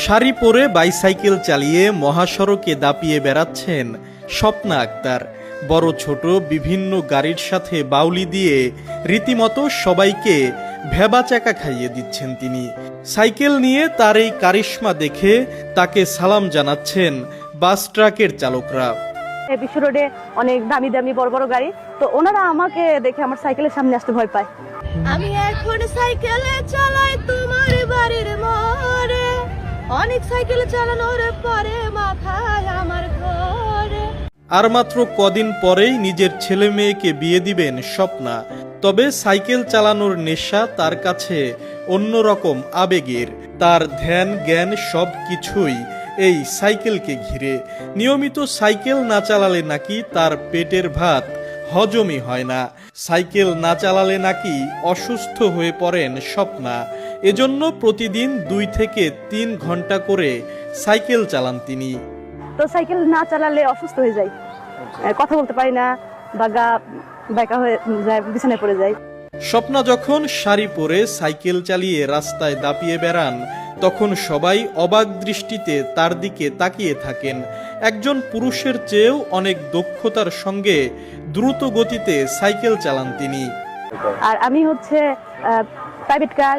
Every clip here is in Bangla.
শাড়ি পরে বাইসাইকেল চালিয়ে মহাসড়কে দাপিয়ে বেড়াচ্ছেন স্বপ্না আক্তার। বড় ছোট বিভিন্ন গাড়ির সাথে বাউলি দিয়ে রীতিমতো সবাইকে ভেবাচাকা খাইয়ে দিচ্ছেন তিনি। সাইকেল নিয়ে তার এই কারিশমা দেখে তাকে সালাম জানাচ্ছেন বাস ট্রাকের চালকরা। বিশ্ব রোডে অনেক দামি দামি বড় বড় গাড়ি, তো ওনারা আমাকে দেখে আমার সাইকেলের সামনে আসতে ভয় পায়। আমি এখন সাইকেলে চালাই তোমার বাড়ির মোড়ে, অনেক সাইকেল চালানোর পরে মাথায় আমার ঘরে। আর মাত্র কদিন পরেই নিজের ছেলে মেয়েকে বিয়ে দিবেন স্বপ্না। তবে সাইকেল চালানোর নেশা তার কাছে অন্যরকম আবেগের। তার ধ্যান জ্ঞান সব কিছুই এই সাইকেলকে ঘিরে। নিয়মিত সাইকেল না চালালে নাকি তার পেটের ভাত হজমই হয় না। সাইকেল না চালালে নাকি অসুস্থ হয়ে পড়েন স্বপ্না। এজন্য প্রতিদিন 2 থেকে 3 ঘন্টা করে সাইকেল চালান তিনি। তো সাইকেল না চালালে অসুস্থ হয়ে যাই, কথা বলতে পারি না, বাঁকা হয়ে যায়, বিছানায় পড়ে যায়। স্বপ্না যখন শাড়ি পরে সাইকেল চালিয়ে রাস্তায় দাপিয়ে বেড়ান, তখন সবাই অবাক দৃষ্টিতে তার দিকে তাকিয়ে থাকেন। একজন পুরুষের চেয়েও অনেক দক্ষতার সঙ্গে দ্রুত গতিতে সাইকেল চালান তিনি। আর আমি হচ্ছে প্রাইভেট কার,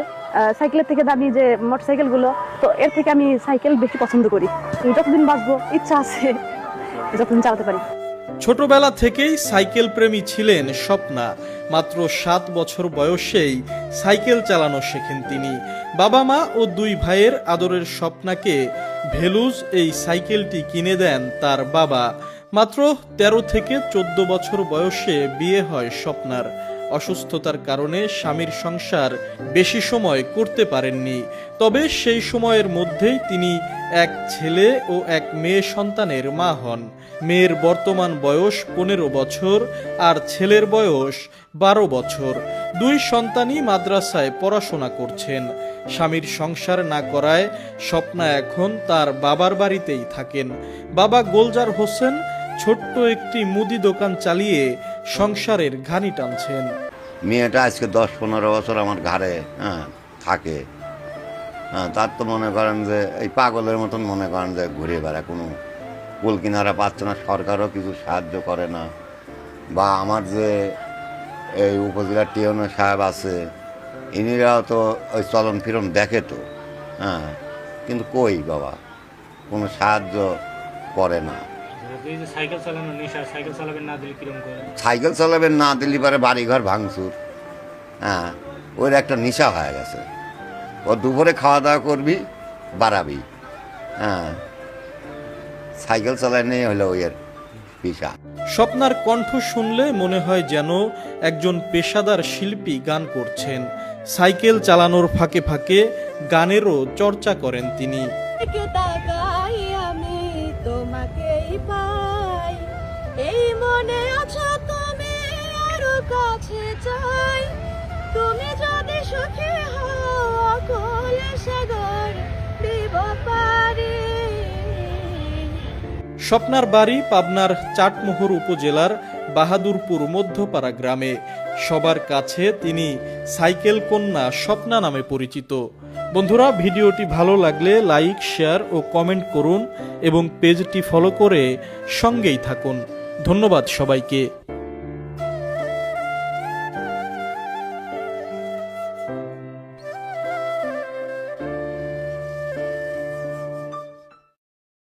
সাইকেলের থেকে দামি যে মোটরসাইকেল গুলো, তো এর থেকে আমি সাইকেল বেশি পছন্দ করি। যতদিন বাঁচবো ইচ্ছা আছে যতদিন চালাতে পারি। ছোটবেলা থেকেই সাইকেল প্রেমী ছিলেন স্বপ্না। মাত্র 7 বছর বয়সেই সাইকেল চালানো শেখেন তিনি। বাবা মা ও 2 ভাইয়ের আদরের স্বপ্নাকে ভেলুজ এই সাইকেলটি কিনে দেন তার বাবা। মাত্র 13 থেকে 14 বছর বয়সে বিয়ে হয় স্বপ্নার। অসুস্থতার কারণে স্বামীর সংসার বেশি সময় করতে পারেননি। তবে সেই সময়ের মধ্যেই তিনি এক ছেলে ও এক মেয়ে সন্তানের মা হন। মেয়ের বর্তমান বয়স 15 বছর আর ছেলের বয়স 12 বছর। 2 সন্তানই মাদ্রাসায় পড়াশোনা করছেন। স্বামীর সংসার না করায় স্বপ্না এখন তার বাবার বাড়িতেই থাকেন। বাবা গোলজার হোসেন ছোট্ট একটি মুদি দোকান চালিয়ে সংসারের ঘানি টানছেন। মেয়েটা আজকে 10-15 বছর আমার ঘরে থাকে। তার তো মনে করেন যে এই পাগলের মতন মনে করেন যে ঘুরে বেড়ায়, কোনো কুল কিনারা পাচ্ছে না, সরকারও কিছু সাহায্য করে না। বা আমার যে এই উপজেলার টিওনো সাহেব আছে, ইনিরাও তো ওই চলন ফিরন দেখে তো, কিন্তু কই বাবা কোনো সাহায্য করে না। সাইকেল চালানোর নেশা, সাইকেল চালাবেন না দিলে কিরকম করে? সাইকেল চালাবেন না দিলে পরে বাড়িঘর ভাঙচুর, ওর একটা নেশা হয়ে গেছে। ও দুপুরে খাওয়া দাওয়া করবি, বাড়াবি, সাইকেল চালানো হলো ওর পেশা। স্বপ্নার কণ্ঠ শুনলে মনে হয় যেন একজন পেশাদার শিল্পী গান করছেন। সাইকেল চালানোর ফাঁকে ফাঁকে গানেরও চর্চা করেন তিনি। এই মনে আছো তুমি, আরো কাছে চাই, তুমি যদি সুখী হও কোলে সাগর দিব পারি। স্বপ্নার বাড়ি পাবনার চাটমোহর উপজেলার বাহাদুরপুর মধ্যপাড়া গ্রামে। সবার কাছে তিনি সাইকেল কন্যা স্বপ্না নামে পরিচিত। বন্ধুরা, ভিডিওটি ভালো লাগলে লাইক, শেয়ার ও কমেন্ট করুন এবং পেজটি ফলো করে সঙ্গেই থাকুন। ধন্যবাদ সবাইকে।